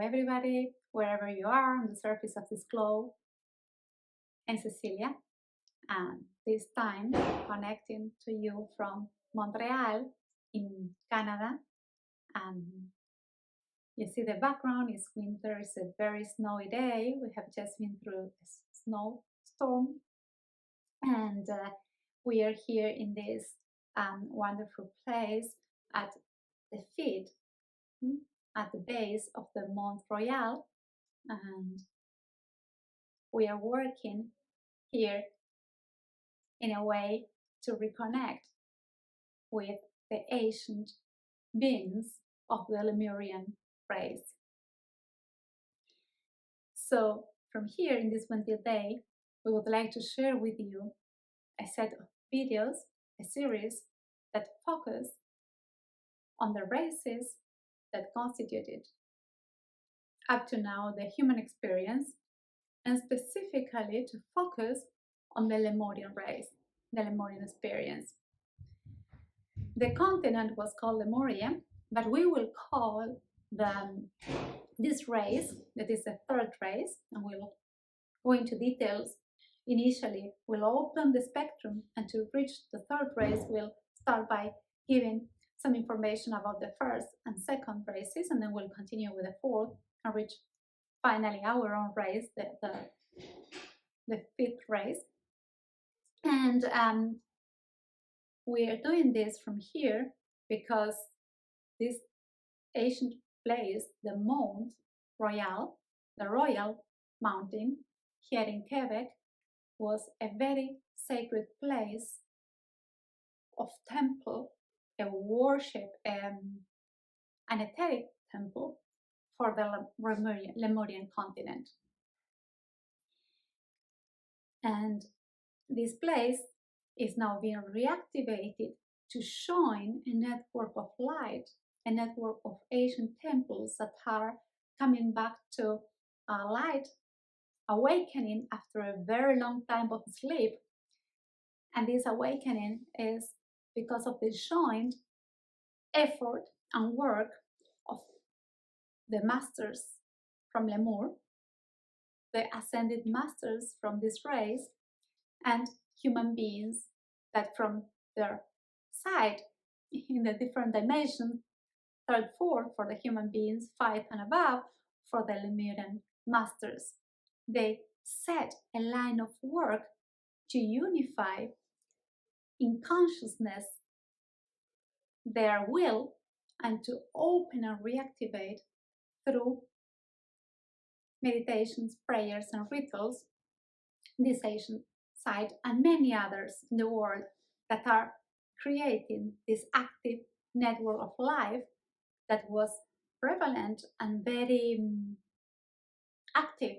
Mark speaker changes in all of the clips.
Speaker 1: everybody, wherever you are on the surface of this globe. I'm Cecilia, and this time connecting to you from Montreal in Canada. And you see the background is winter, it's a very snowy day. We have just been through a snowstorm, and we are here in this wonderful place at the feet, at the base of the Mont Royal, and we are working here in a way to reconnect with the ancient beings of the Lemurian race. So from here in this winter day, we would like to share with you a set of videos, a series that focus on the races that constituted up to now the human experience, and specifically to focus on the Lemurian race, the Lemurian experience. The continent was called Lemuria, but we will call this race, that is the third race, and we'll go into details. Initially, we'll open the spectrum, and to reach the third race, we'll start by giving some information about the first and second races, and then we'll continue with the fourth and reach finally our own race, the fifth race. And we are doing this from here because this ancient place, the Mont Royal, the Royal Mountain here in Quebec, was a very sacred place of temple, a worship, an etheric temple for the Lemurian continent. And this place is now being reactivated to join a network of light, a network of ancient temples that are coming back to light, awakening after a very long time of sleep. And this awakening is because of the joint effort and work of the masters from Lemur, the ascended masters from this race, and human beings that from their side in the different dimensions, third, fourth for the human beings, 5 and above for the Lemurian masters. They set a line of work to unify in consciousness their will and to open and reactivate through meditations, prayers, and rituals this ancient site and many others in the world that are creating this active network of life that was prevalent and very active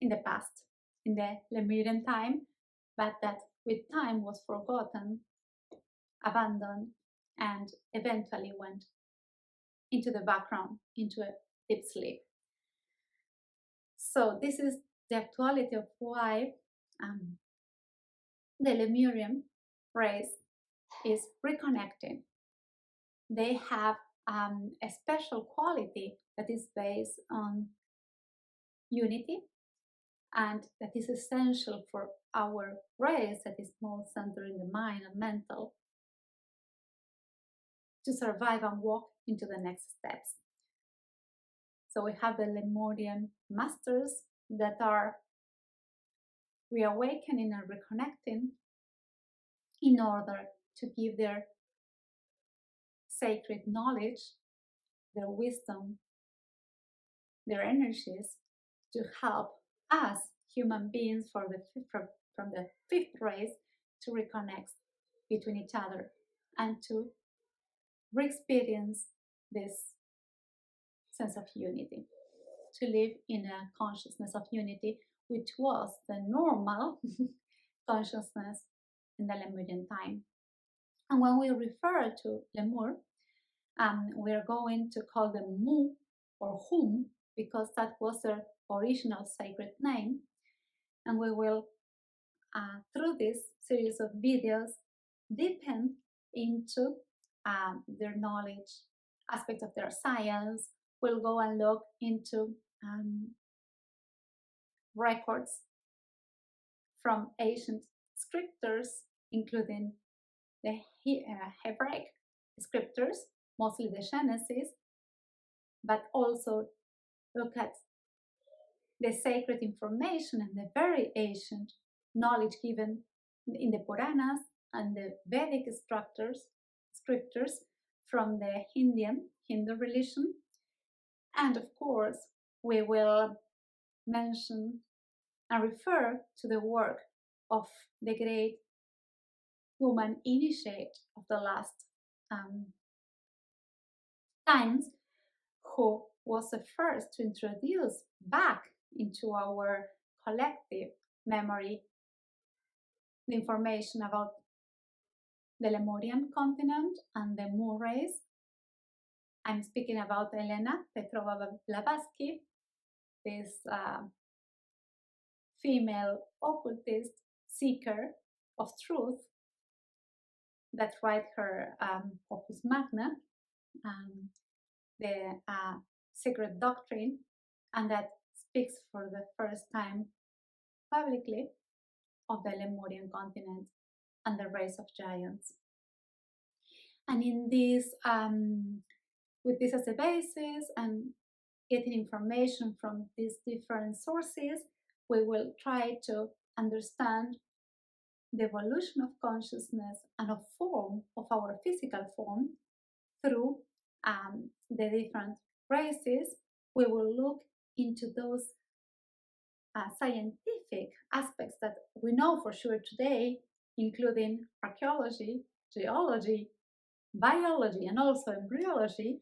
Speaker 1: in the past, in the Lemurian time, but that with time was forgotten, abandoned, and eventually went into the background, into a deep sleep. So this is the actuality of why the Lemurian race is reconnecting. They have a special quality that is based on unity, and that is essential for our race that is more centered in the mind and mental to survive and walk into the next steps. So we have the Lemurian masters that are reawakening and reconnecting in order to give their sacred knowledge, their wisdom, their energies to help us human beings from the fifth race to reconnect between each other and to re-experience this sense of unity, to live in a consciousness of unity, which was the normal consciousness in the Lemurian time. And when we refer to Lemur, we're going to call them Mu or Hum, because that was their original sacred name. And we will, through this series of videos, deepen into their knowledge aspects of their science. We'll go and look into records from ancient scriptures, including the Hebraic scriptures, mostly the Genesis, but also look at the sacred information and the very ancient knowledge given in the Puranas and the Vedic scriptures from the Hindu religion. And of course, we will mention and refer to the work of the great woman initiate of the last times, who was the first to introduce back into our collective memory the information about the Lemurian continent and the Moon race. I'm speaking about Elena Petrova Blavatsky, this female occultist seeker of truth that wrote her Opus Magna, the Secret Doctrine, and that speaks for the first time publicly of the Lemurian continent and the race of giants. And in this, with this as a basis and getting information from these different sources, we will try to understand the evolution of consciousness and of form, of our physical form, through the different races. We will look into those scientific aspects that we know for sure today, including archaeology, geology, biology, and also embryology,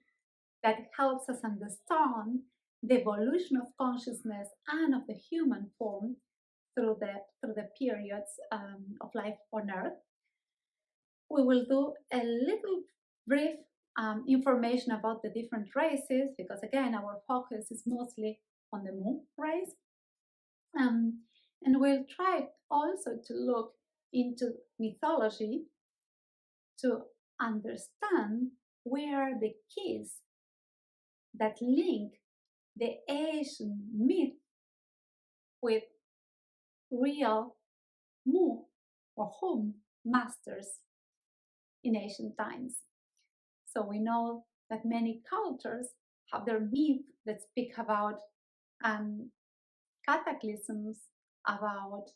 Speaker 1: that helps us understand the evolution of consciousness and of the human form through the periods of life on Earth. We will do a little brief information about the different races, because again, our focus is mostly on the Moon race. And we'll try also to look into mythology to understand where are the keys that link the Asian myth with real Mu or home masters in ancient times. So we know that many cultures have their myth that speak about cataclysms, about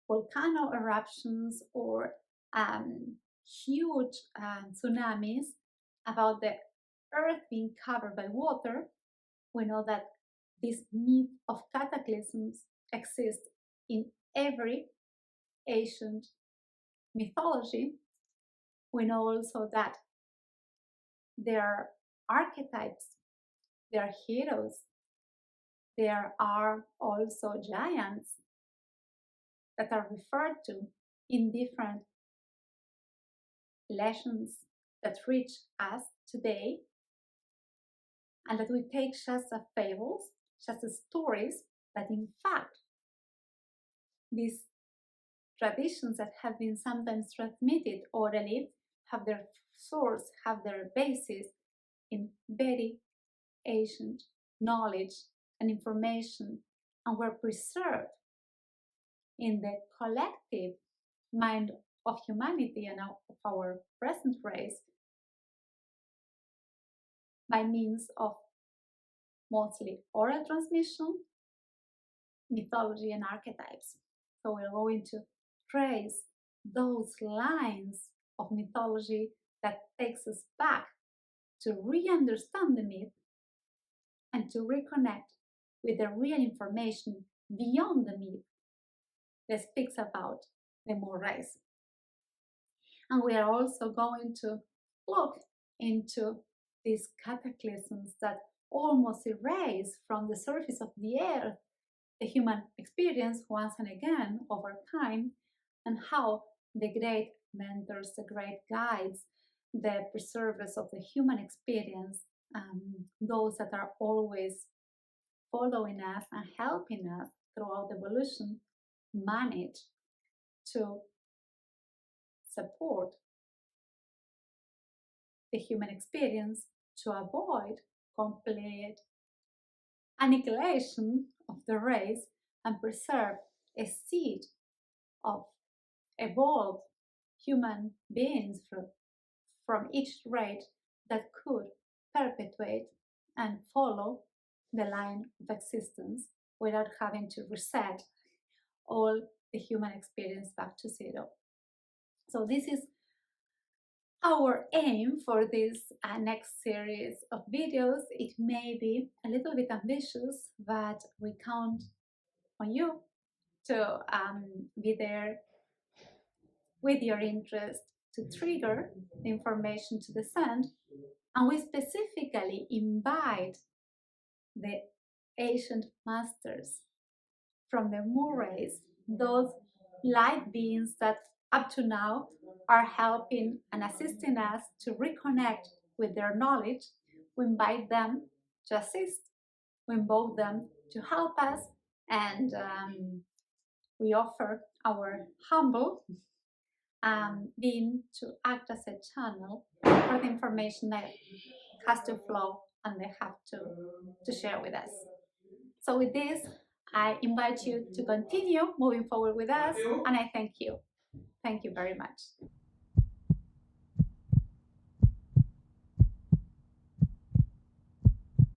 Speaker 1: volcano eruptions, or huge tsunamis, about the earth being covered by water. We know that this myth of cataclysms exists in every ancient mythology. We know also that there are archetypes, there are heroes, there are also giants that are referred to in different legends that reach us today, and that we take just as fables, just as stories, but in fact, these traditions that have been sometimes transmitted orally have their source, have their basis in very ancient knowledge and information, and were preserved in the collective mind of humanity and of our present race by means of mostly oral transmission, mythology, and archetypes. So we're going to trace those lines of mythology that takes us back to re-understand the myth and to reconnect with the real information beyond the myth that speaks about the Moon race. And we are also going to look into these cataclysms that almost erase from the surface of the earth the human experience once and again over time, and how the great mentors, the great guides, the preservers of the human experience, those that are always following us and helping us throughout evolution, manage to support the human experience to avoid complete annihilation of the race and preserve a seed of evolved human beings from each race that could perpetuate and follow the line of existence without having to reset all the human experience back to zero. So this is our aim for this next series of videos. It may be a little bit ambitious, but we count on you to be there with your interest to trigger the information to descend. And we specifically invite the ancient masters from the Murrays, those light beings that up to now are helping and assisting us to reconnect with their knowledge. We invite them to assist, we invoke them to help us, and we offer our humble being to act as a channel for the information that has to flow and they have to share with us. So with this, I invite you to continue moving forward with us, and I thank you. Thank you very much.